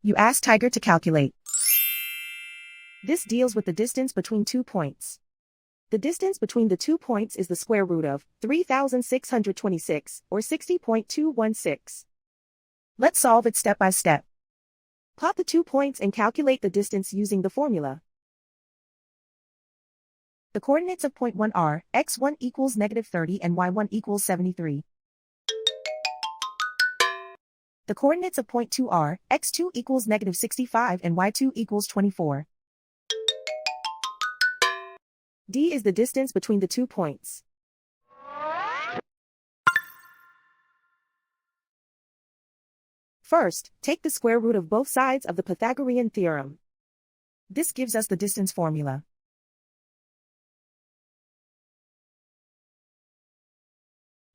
You ask Tiger to calculate. This deals with the distance between 2 points. The distance between the 2 points is the square root of 3,626, or 60.216. Let's solve it step by step. Plot the 2 points and calculate the distance using the formula. The coordinates of point 1 are x1 equals -30 and y1 equals 73. The coordinates of point 2 are x2 equals -65 and y2 equals 24. D is the distance between the 2 points. First, take the square root of both sides of the Pythagorean theorem. This gives us the distance formula.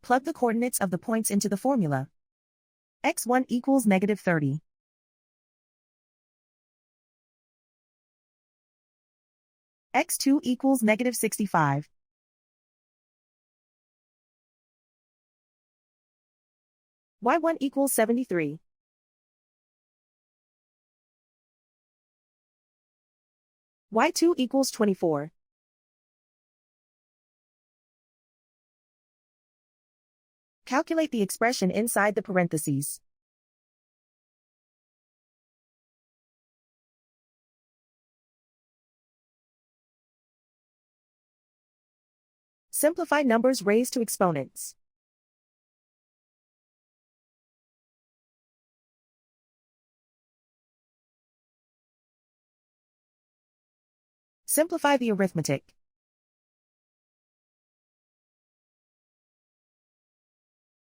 Plug the coordinates of the points into the formula. x1 equals -30. x2 equals -65. y1 equals 73. y2 equals 24. Calculate the expression inside the parentheses. Simplify numbers raised to exponents. Simplify the arithmetic.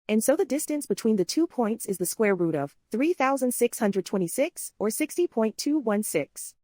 And so the distance between the 2 points is the square root of 3,626, or 60.216.